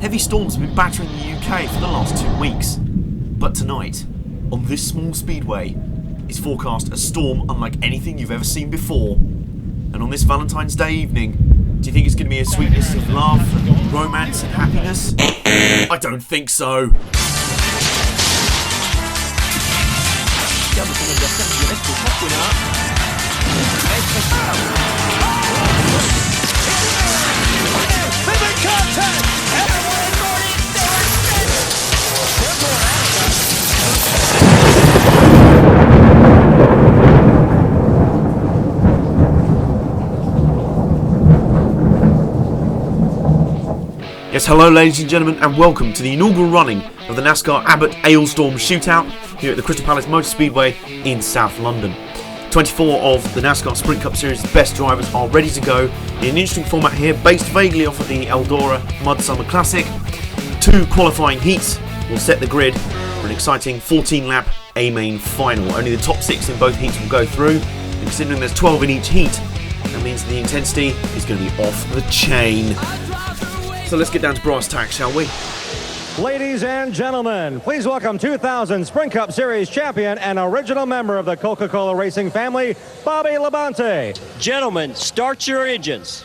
Heavy storms have been battering the UK for the last 2 weeks. But tonight, on this small speedway, is forecast a storm unlike anything you've ever seen before. And on this Valentine's Day evening, do you think it's going to be a sweetness of love, and romance and happiness? I don't think so. Yes, hello ladies and gentlemen, and welcome to the inaugural running of the NASCAR Abbot AleStorm Shootout here at the Crystal Palace Motor Speedway in South London. 24 of the NASCAR Sprint Cup Series best drivers are ready to go in an interesting format here, based vaguely off of the Eldora Mud Summer Classic. 2 qualifying heats will set the grid for an exciting 14-lap A-Main final. Only the top 6 in both heats will go through, and considering there's 12 in each heat, that means the intensity is going to be off the chain. So let's get down to brass tacks, shall we? Ladies and gentlemen, please welcome 2000 Sprint Cup Series champion and original member of the Coca-Cola racing family, Bobby Labonte. Gentlemen, start your engines.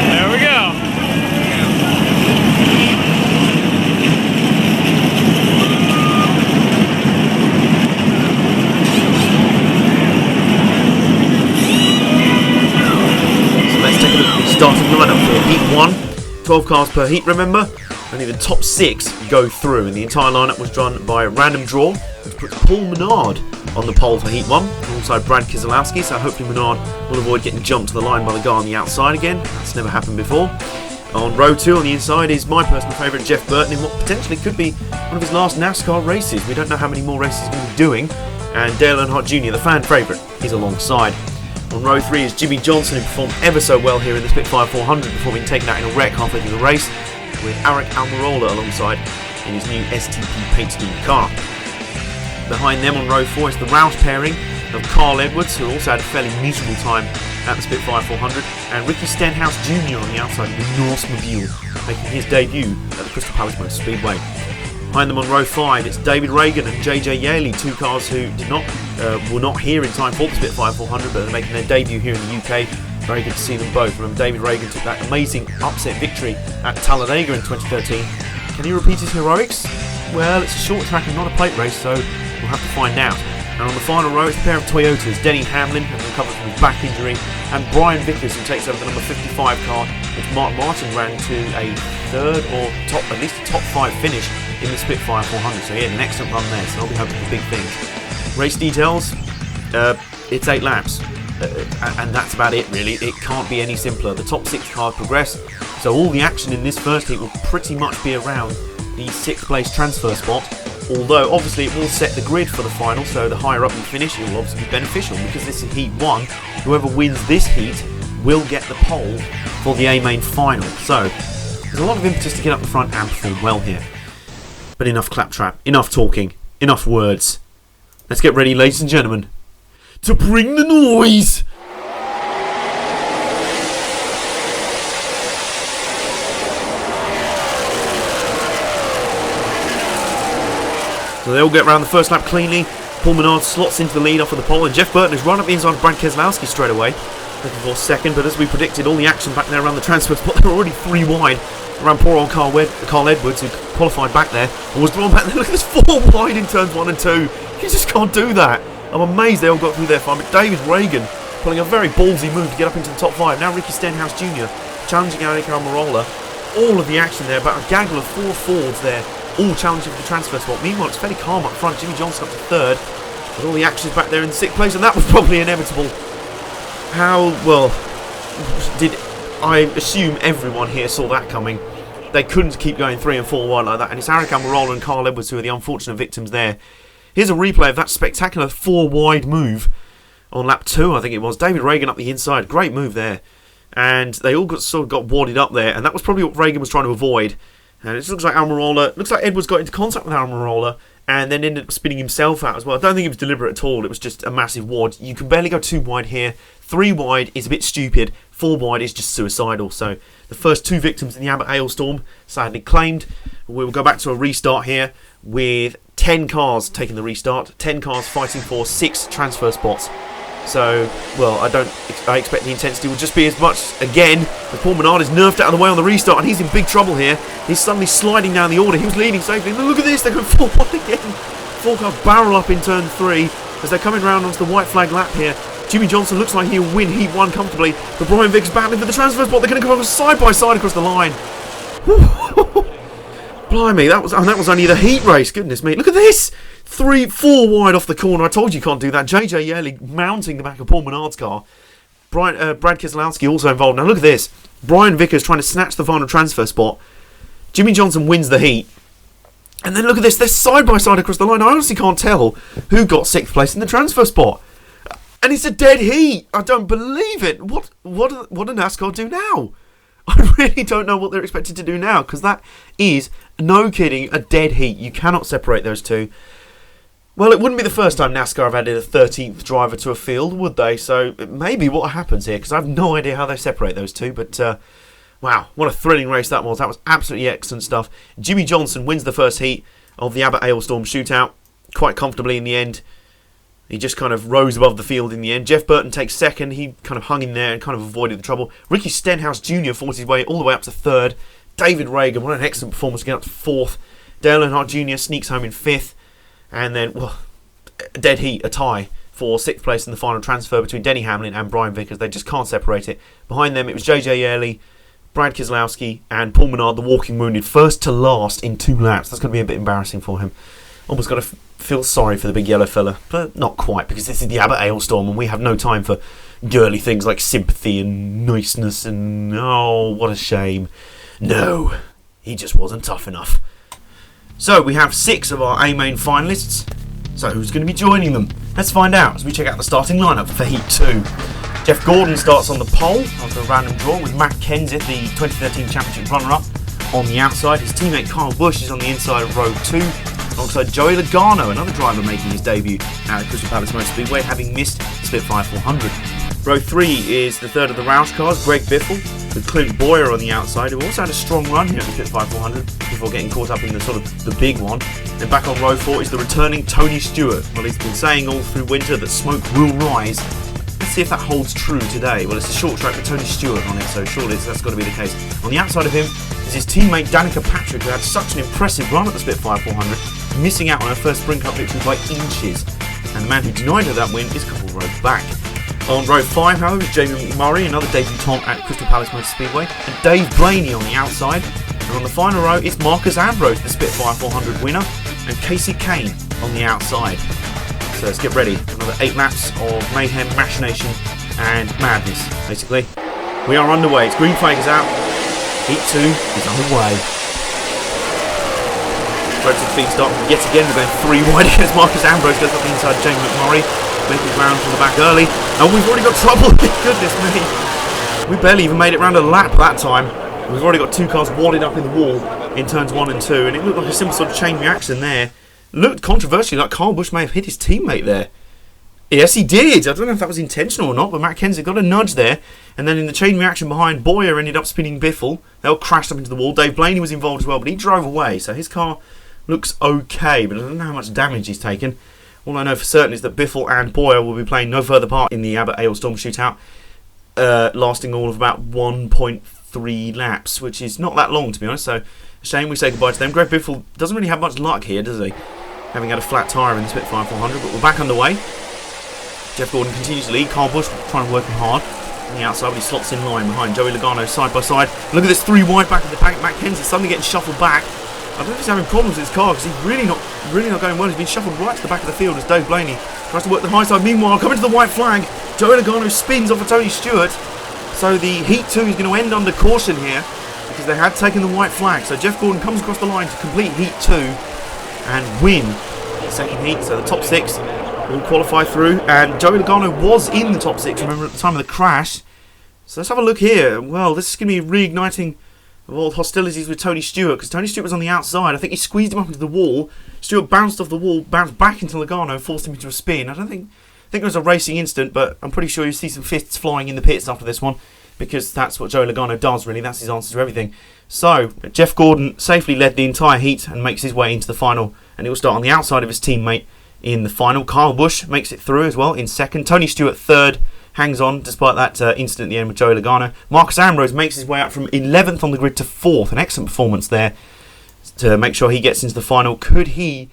There we go. Starting the lineup for Heat 1, 12 cars per heat, remember? Only the top 6 go through, and the entire lineup was drawn by a random draw, which puts Paul Menard on the pole for Heat 1, alongside Brad Keselowski, so hopefully Menard will avoid getting jumped to the line by the guy on the outside again. That's never happened before. On row 2 on the inside is my personal favourite, Jeff Burton, in what potentially could be one of his last NASCAR races. We don't know how many more races he's going to be doing, and Dale Earnhardt Jr, the fan favourite, is alongside. On row 3 is Jimmie Johnson, who performed ever so well here in the Spitfire 400 before being taken out in a wreck halfway through the race, with Almirola alongside in his new STP paint scheme car. Behind them on row 4 is the Roush pairing of Carl Edwards, who also had a fairly miserable time at the Spitfire 400, and Ricky Stenhouse Jr on the outside of the Norsemobile, making his debut at the Crystal Palace Motor Speedway. Behind them on row 5, it's David Ragan and JJ Yaley, 2 cars who were not here in time for the Spitfire 400, but they're making their debut here in the UK. Very good to see them both. Remember, David Ragan took that amazing upset victory at Talladega in 2013. Can he repeat his heroics? Well, it's a short track and not a plate race, so we'll have to find out. And on the final row, it's a pair of Toyotas, Denny Hamlin, having recovered from his back injury, and Brian Vickers, who takes over the number 55 car, which Mark Martin ran to a third or at least a top 5 finish in the Spitfire 400. So he had an excellent run there, so I'll be hoping for big things. Race details, it's 8 laps, and that's about it really. It can't be any simpler. The top 6 cars progress, so all the action in this first heat will pretty much be around the 6th place transfer spot. Although obviously it will set the grid for the final, so the higher up you finish, it will obviously be beneficial, because this is Heat 1. Whoever wins this heat will get the pole for the A-Main final. So there's a lot of impetus to get up the front and perform well here. But enough claptrap, enough talking, enough words. Let's get ready, ladies and gentlemen, to bring the noise! So they all get around the first lap cleanly. Paul Menard slots into the lead off of the pole, and Jeff Burton has run up the inside of Brad Keselowski straight away, looking for second. But as we predicted, all the action back there around the transfer spot, they were already 3 wide around poor old Carl Edwards, who qualified back there and was drawn back there. Look at this, 4 wide in turns 1 and 2. You just can't do that. I'm amazed they all got through there fine. But David Ragan pulling a very ballsy move to get up into the top 5. Now Ricky Stenhouse Jr challenging Almirola. All of the action there, about a gaggle of 4 Fords there, all challenging for the transfer spot. Meanwhile, it's fairly calm up front. Jimmie Johnson up to 3rd, but all the action's back there in 6th place, and that was probably inevitable. Did I assume everyone here saw that coming? They couldn't keep going 3 and 4 wide like that, and it's Almirola and Carl Edwards who are the unfortunate victims there. Here's a replay of that spectacular 4 wide move on lap 2, I think it was. David Ragan up the inside, great move there. And they all got wadded up there, and that was probably what Ragan was trying to avoid. And it looks like Edwards got into contact with Almirola, and then ended up spinning himself out as well. I don't think it was deliberate at all. It was just a massive wad. You can barely go 2 wide here. 3 wide is a bit stupid. 4 wide is just suicidal. So the first 2 victims in the Abbot AleStorm sadly claimed. We will go back to a restart here with 10 cars taking the restart. 10 cars fighting for 6 transfer spots. So, well, I expect the intensity will just be as much again. As Paul Menard is nerfed out of the way on the restart, and he's in big trouble here. He's suddenly sliding down the order. He was leading safely. Look at this, they're going 4 wide again. 4 cars barrel up in turn 3 as they're coming round onto the white flag lap here. Jimmie Johnson looks like he'll win Heat 1 comfortably, but Brian Vickers battling for the transfer spot. They're going to go side by side across the line. Blimey, that was only the heat race. Goodness me, look at this. 4 wide off the corner. I told you can't do that. JJ Yerley mounting the back of Paul Menard's car. Brad Keselowski also involved. Now look at this. Brian Vickers trying to snatch the final transfer spot. Jimmie Johnson wins the heat. And then look at this. They're side by side across the line. I honestly can't tell who got 6th place in the transfer spot. And it's a dead heat. I don't believe it. What do NASCAR do now? I really don't know what they're expected to do now, because that is, no kidding, a dead heat. You cannot separate those two. Well, it wouldn't be the first time NASCAR have added a 13th driver to a field, would they? So maybe what happens here, because I have no idea how they separate those two. But wow, what a thrilling race that was. That was absolutely excellent stuff. Jimmie Johnson wins the first heat of the Abbot AleStorm shootout quite comfortably in the end. He just kind of rose above the field in the end. Jeff Burton takes 2nd. He kind of hung in there and kind of avoided the trouble. Ricky Stenhouse Jr. fought his way all the way up to 3rd. David Ragan, what an excellent performance, getting up to 4th. Dale Earnhardt Jr. sneaks home in 5th. And then, well, a dead heat, a tie for 6th place in the final transfer between Denny Hamlin and Brian Vickers. They just can't separate it. Behind them, it was JJ Yerley, Brad Keselowski, and Paul Menard, the walking wounded, first to last in 2 laps. That's going to be a bit embarrassing for him. Almost got to feel sorry for the big yellow fella, but not quite, because this is the Abbot AleStorm and we have no time for girly things like sympathy and niceness and, oh, what a shame. No, he just wasn't tough enough. So we have 6 of our A-main finalists. So who's going to be joining them? Let's find out as we check out the starting lineup for Heat 2. Jeff Gordon starts on the pole after a random draw with Matt Kenseth, the 2013 championship runner-up, on the outside. His teammate Kyle Busch is on the inside of row 2. Alongside Joey Logano, another driver making his debut at Crystal Palace Motor Speedway, having missed the Spitfire 400. Row 3 is the third of the Roush cars, Greg Biffle, with Clint Boyer on the outside, who also had a strong run here at the Spitfire 400 before getting caught up in the sort of the big one. Then back on row 4 is the returning Tony Stewart. Well, he's been saying all through winter that smoke will rise. Let's see if that holds true today. Well, it's a short track with Tony Stewart on it, so surely that's got to be the case. On the outside of him is his teammate Danica Patrick, who had such an impressive run at the Spitfire 400, missing out on her first Sprint Cup victory by inches. And the man who denied her that win is a couple rows back. On row 5, however, is Jamie McMurray, another debutant at Crystal Palace Motor Speedway, and Dave Blaney on the outside. And on the final row is Marcus Ambrose, the Spitfire 400 winner, and Casey Kane on the outside. So let's get ready. Another 8 laps of mayhem, machination, and madness, basically. We are underway. It's green flag is out. Heat 2 is underway. Rotated feed start yet again. We're going 3 wide against Marcus Ambrose. Goes up the inside Jamie McMurray. Making round from the back early. And we've already got trouble. Goodness me. We barely even made it round a lap that time. We've already got 2 cars wadded up in the wall in turns 1 and 2. And it looked like a simple sort of chain reaction there. Looked controversially like Kyle Busch may have hit his teammate there. Yes, he did. I don't know if that was intentional or not, but Matt Kenseth got a nudge there. And then in the chain reaction behind, Boyer ended up spinning Biffle. They all crashed up into the wall. Dave Blaney was involved as well, but he drove away. So his car looks okay, but I don't know how much damage he's taken. All I know for certain is that Biffle and Boyer will be playing no further part in the Abbot AleStorm shootout, lasting all of about 1.3 laps, which is not that long, to be honest. So, a shame we say goodbye to them. Greg Biffle doesn't really have much luck here, does he? Having had a flat tyre in the Spitfire 400, but we're back underway. Jeff Gordon continues to lead. Kyle Busch trying to work him hard on the outside, but he slots in line behind Joey Logano side by side. Look at this 3 wide back of the pack. Matt Kenseth suddenly getting shuffled back. I don't know if he's having problems with his car because he's really not going well. He's been shuffled right to the back of the field as Dave Blaney tries to work the high side. Meanwhile, coming to the white flag, Joey Logano spins off of Tony Stewart. So the Heat 2 is going to end under caution here because they had taken the white flag. So Jeff Gordon comes across the line to complete Heat 2 and win the second heat. So the top 6 will qualify through. And Joey Logano was in the top 6, remember, at the time of the crash. So let's have a look here. Well, this is going to be reigniting of all hostilities with Tony Stewart, because Tony Stewart was on the outside. I think he squeezed him up into the wall. Stewart bounced off the wall, bounced back into Logano, forced him into a spin. I think it was a racing incident, but I'm pretty sure you see some fists flying in the pits after this one, because that's what Joey Logano does, really. That's his answer to everything. So, Jeff Gordon safely led the entire heat and makes his way into the final, and it will start on the outside of his teammate in the final. Kyle Busch makes it through as well in second. Tony Stewart third, hangs on despite that incident at the end with Joey Logano. Marcus Ambrose makes his way out from 11th on the grid to 4th. An excellent performance there to make sure he gets into the final. Could he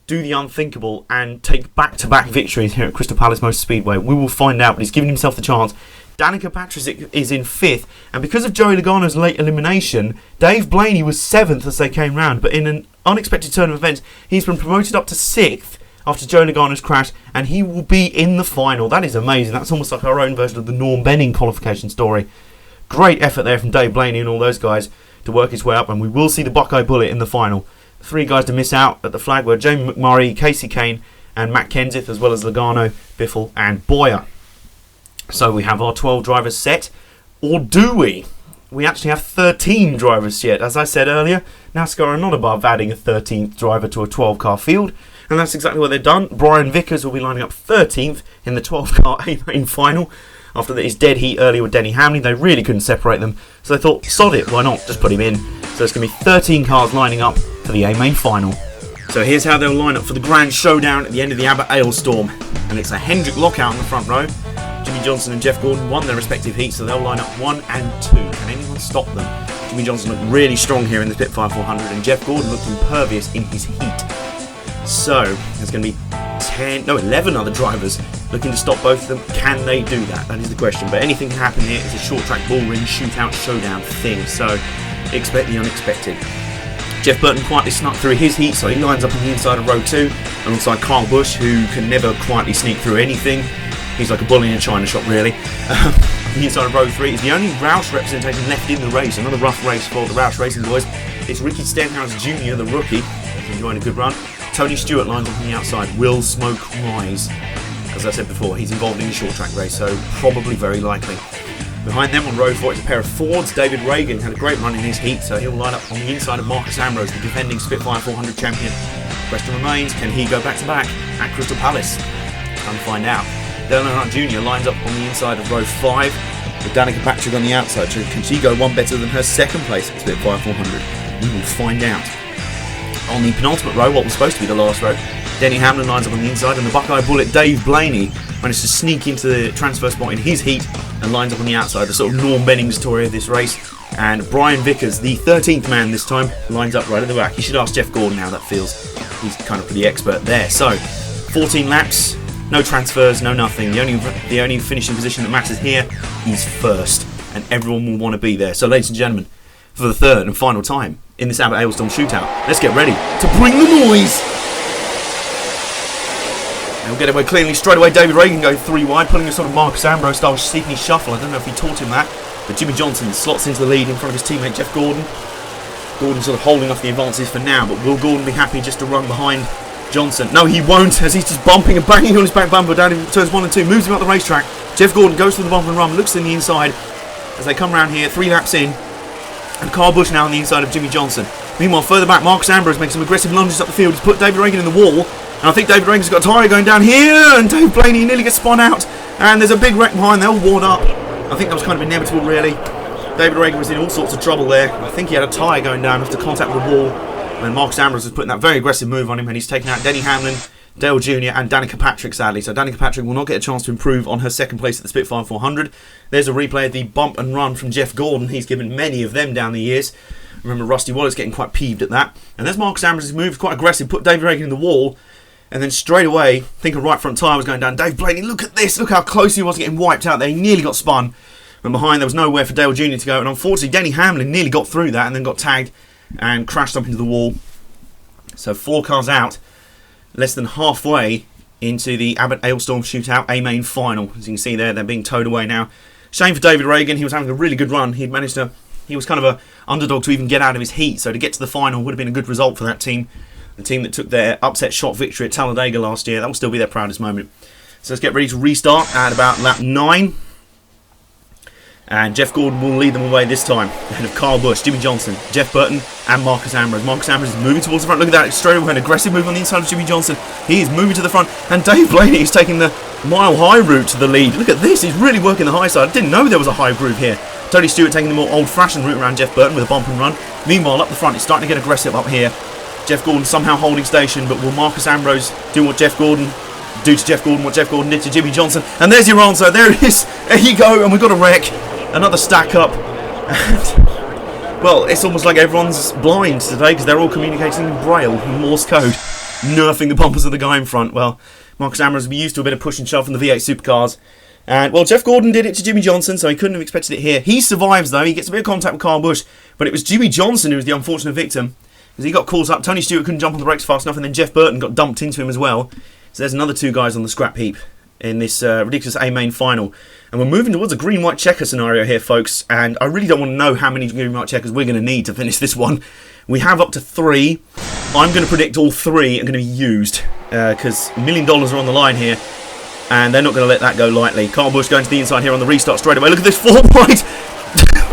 do the unthinkable and take back-to-back victories here at Crystal Palace Motor Speedway? We will find out, but he's given himself the chance. Danica Patrick is in 5th, and because of Joey Logano's late elimination, Dave Blaney was 7th as they came round, but in an unexpected turn of events, he's been promoted up to 6th after Joey Logano's crash, and he will be in the final. That is amazing. That's almost like our own version of the Norm Benning qualification story. Great effort there from Dave Blaney and all those guys to work his way up, and we will see the Buckeye Bullet in the final. 3 guys to miss out at the flag were Jamie McMurray, Casey Kane, and Matt Kenseth, as well as Logano, Biffle, and Boyer. So we have our 12 drivers set, or do we? We actually have 13 drivers yet. As I said earlier, NASCAR are not above adding a 13th driver to a 12-car field, and that's exactly what they've done. Brian Vickers will be lining up 13th in the 12-car A-main final after his dead heat earlier with Denny Hamlin. They really couldn't separate them, so they thought, sod it, why not? Just put him in. So it's going to be 13 cars lining up for the A-main final. So here's how they'll line up for the grand showdown at the end of the Abbot AleStorm. And it's a Hendrick lockout in the front row. Jimmie Johnson and Jeff Gordon won their respective heats, so they'll line up 1 and 2. Can anyone stop them? Jimmie Johnson looked really strong here in the Spitfire 400, and Jeff Gordon looked impervious in his heat. So there's going to be 11 other drivers looking to stop both of them. Can they do that? That is the question. But anything can happen here. It's a short track bull ring shootout showdown thing, so expect the unexpected. Jeff Burton quietly snuck through his heat, so he lines up on the inside of row 2 alongside Kyle Busch, who can never quietly sneak through anything. He's like a bull in a china shop, really. On the inside of row 3 is the only Roush representation left in the race. Another rough race for the Roush Racing boys. It's Ricky Stenhouse Jr, the rookie. He's enjoying a good run. Tony Stewart lines up on the outside. Will smoke rise? As I said before, he's involved in the short track race, so probably very likely. Behind them on row 4 is a pair of Fords. David Ragan had a great run in his heat, so he'll line up on the inside of Marcus Ambrose, the defending Spitfire 400 champion. Question remains, can he go back-to-back at Crystal Palace? Time to find out. Earnhardt Jr lines up on the inside of row 5 with Danica Patrick on the outside. So can she go one better than her second place at Spitfire 400? We will find out. On the penultimate row, what was supposed to be the last row, Denny Hamlin lines up on the inside, and the Buckeye Bullet Dave Blaney managed to sneak into the transfer spot in his heat and lines up on the outside. A sort of Norm Benning story of this race. And Brian Vickers, the 13th man this time, lines up right at the back. You should ask Jeff Gordon how that feels. He's kind of pretty expert there. So, 14 laps, no transfers, no nothing. The only finishing position that matters here is first, and everyone will want to be there. So, ladies and gentlemen, for the third and final time in this Abbot AleStorm shootout, let's get ready to bring the noise. We'll get away cleanly straight away. David Ragan going 3 wide, pulling a sort of Marcus Ambrose style sneaky shuffle. I don't know if he taught him that, but Jimmie Johnson slots into the lead in front of his teammate Jeff Gordon. Gordon sort of holding off the advances for now, but will Gordon be happy just to run behind Johnson? No, he won't, as he's just bumping and banging on his back bumper down in turns 1 and 2, moves him up the racetrack. Jeff Gordon goes through the bump and run, looks in the inside as they come round here, 3 laps in, and Kyle Busch now on the inside of Jimmie Johnson. Meanwhile, further back, Marcus Ambrose makes some aggressive lunges up the field. He's put David Ragan in the wall, and I think David Ragan's got a tyre going down here, and Dave Blaney nearly gets spun out, and there's a big wreck behind. They'll ward up. I think that was kind of inevitable, really. David Ragan was in all sorts of trouble there. I think he had a tyre going down after contact with the wall, and Marcus Ambrose was putting that very aggressive move on him, and he's taken out Denny Hamlin, Dale Jr. and Danica Patrick, sadly. So Danica Patrick will not get a chance to improve on her second place at the Spitfire 400. There's a replay of the bump and run from Jeff Gordon. He's given many of them down the years. Remember Rusty Wallace getting quite peeved at that. And there's Marcus Ambrose's move, quite aggressive, put David Ragan in the wall, and then straight away, I think a right front tyre was going down. Dave Blaney, look at this, look how close he was getting wiped out there. He nearly got spun. And behind there was nowhere for Dale Jr. to go, and unfortunately Denny Hamlin nearly got through that and then got tagged and crashed up into the wall. So 4 cars out, less than halfway into the Abbot AleStorm shootout A-main final. As you can see there, they're being towed away now. Shame for David Ragan, he was having a really good run. He was kind of a underdog to even get out of his heat, so to get to the final would have been a good result for that team. The team that took their upset shot victory at Talladega last year, that will still be their proudest moment. So let's get ready to restart at about lap 9. And Jeff Gordon will lead them away this time, ahead of Kyle Busch, Jimmie Johnson, Jeff Burton, and Marcus Ambrose. Marcus Ambrose is moving towards the front. Look at that, straight away, an aggressive move on the inside of Jimmie Johnson. He is moving to the front, and Dave Blaney is taking the mile-high route to the lead. Look at this, he's really working the high side. I didn't know there was a high groove here. Tony Stewart taking the more old-fashioned route around Jeff Burton with a bump and run. Meanwhile, up the front, it's starting to get aggressive up here. Jeff Gordon somehow holding station, but will Marcus Ambrose do what Jeff Gordon did to Jimmie Johnson? And there's your answer. There it is. There you go, and we've got a wreck. Another stack up. And, well, it's almost like everyone's blind today because they're all communicating in Braille and Morse code, nerfing the bumpers of the guy in front. Well, Marcus Ambrose will be used to a bit of push and shove from the V8 supercars. And, well, Jeff Gordon did it to Jimmie Johnson, so he couldn't have expected it here. He survives, though. He gets a bit of contact with Kyle Busch, but it was Jimmie Johnson who was the unfortunate victim because he got caught up. Tony Stewart couldn't jump on the brakes fast enough, and then Jeff Burton got dumped into him as well. So there's another 2 guys on the scrap heap in this ridiculous A-main final. And we're moving towards a green-white checker scenario here, folks. And I really don't want to know how many green-white checkers we're going to need to finish this one. We have up to 3. I'm going to predict all 3 are going to be used because $1 million are on the line here. And they're not going to let that go lightly. Kyle Busch going to the inside here on the restart straight away. Look at this 4 wide.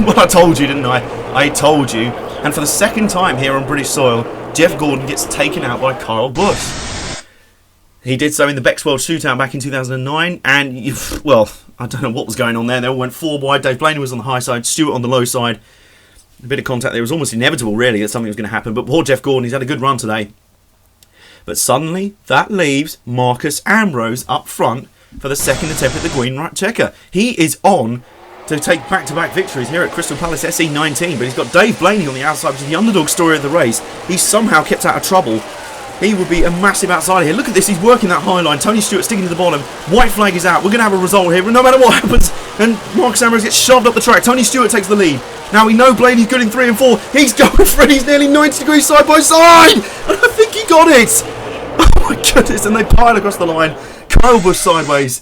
Well, I told you, didn't I? I told you. And for the second time here on British soil, Jeff Gordon gets taken out by Kyle Busch. He did so in the Becks World Shootout back in 2009, and, well, I don't know what was going on there. They all went 4 wide. Dave Blaney was on the high side, Stewart on the low side. A bit of contact there. It was almost inevitable, really, that something was going to happen. But poor Jeff Gordon, he's had a good run today. But suddenly, that leaves Marcus Ambrose up front for the second attempt at the green-right checker. He is on to take back-to-back victories here at Crystal Palace SE19, but he's got Dave Blaney on the outside, which is the underdog story of the race. He's somehow kept out of trouble. He would be a massive outsider here. Look at this, he's working that high line. Tony Stewart sticking to the bottom. White flag is out. We're going to have a result here, no matter what happens. And Marcus Ambrose gets shoved up the track. Tony Stewart takes the lead. Now we know Blaney's good in 3 and 4. He's going for it. He's nearly 90 degrees side by side. And I think he got it. Oh my goodness. And they pile across the line. Kyle Busch sideways.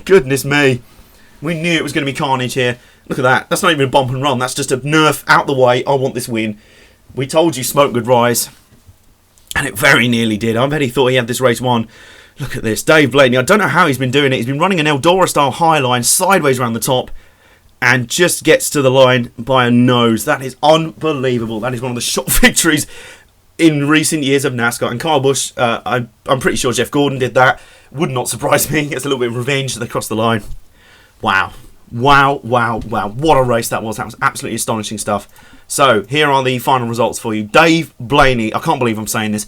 Goodness me. We knew it was going to be carnage here. Look at that. That's not even a bump and run. That's just a nerf out the way. I want this win. We told you smoke would rise. And it very nearly did. I bet he thought he had this race won. Look at this. Dave Blaney. I don't know how he's been doing it. He's been running an Eldora-style high line sideways around the top. And just gets to the line by a nose. That is unbelievable. That is one of the shot victories in recent years of NASCAR. And Kyle Busch, I'm pretty sure Jeff Gordon did that. Would not surprise me. It's a little bit of revenge that they crossed the line. Wow. Wow, wow, wow. What a race that was. That was absolutely astonishing stuff. So, here are the final results for you. Dave Blaney, I can't believe I'm saying this.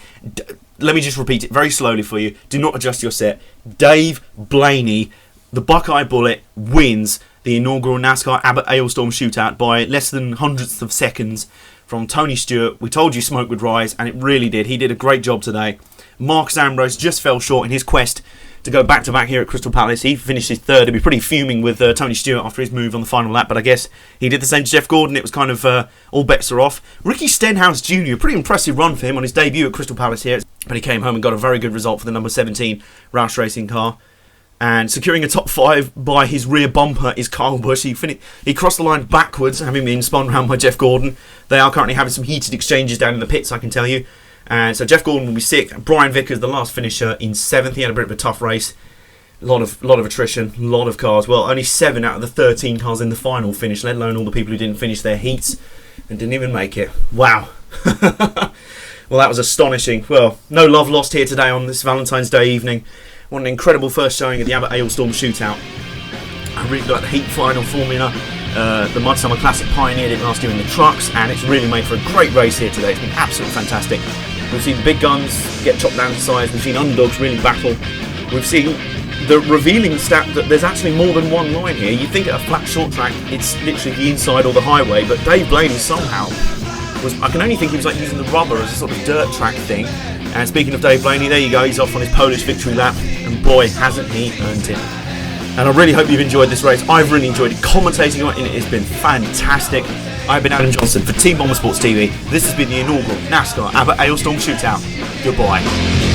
Let me just repeat it very slowly for you. Do not adjust your set. Dave Blaney, the Buckeye Bullet, wins the inaugural NASCAR Abbot AleStorm Shootout by less than hundredths of seconds from Tony Stewart. We told you smoke would rise, and it really did. He did a great job today. Marcus Ambrose just fell short in his quest to go back-to-back here at Crystal Palace. He finished his 3rd. He'd be pretty fuming with Tony Stewart after his move on the final lap, but I guess he did the same to Jeff Gordon. It was kind of all bets are off. Ricky Stenhouse Jr., pretty impressive run for him on his debut at Crystal Palace here, but he came home and got a very good result for the number 17 Roush Racing car. And securing a top 5 by his rear bumper is Kyle Busch. He crossed the line backwards, having been spun around by Jeff Gordon. They are currently having some heated exchanges down in the pits, I can tell you. And so Jeff Gordon will be sick. Brian Vickers, the last finisher, in 7th. He had a bit of a tough race. A lot of attrition, a lot of cars. Well, only 7 out of the 13 cars in the final finished, let alone all the people who didn't finish their heats and didn't even make it. Wow. Well, that was astonishing. Well, no love lost here today on this Valentine's Day evening. What an incredible first showing of the Abbot AleStorm Shootout. I really like the heat final formula. The Mud Summer Classic pioneered it last year in the trucks, and it's really made for a great race here today. It's been absolutely fantastic. We've seen the big guns get chopped down to size. We've seen underdogs really battle. We've seen the revealing stat that there's actually more than one line here. You think at a flat short track it's literally the inside or the highway, but Dave Blaney somehow I can only think he was like using the rubber as a sort of dirt track thing. And speaking of Dave Blaney, there you go, he's off on his Polish victory lap, and boy hasn't he earned it. And I really hope you've enjoyed this race. I've really enjoyed it. Commentating on it has been fantastic. I've been Adam Johnson for Team Bomber Sports TV. This has been the inaugural NASCAR Abbot AleStorm Shootout. Goodbye.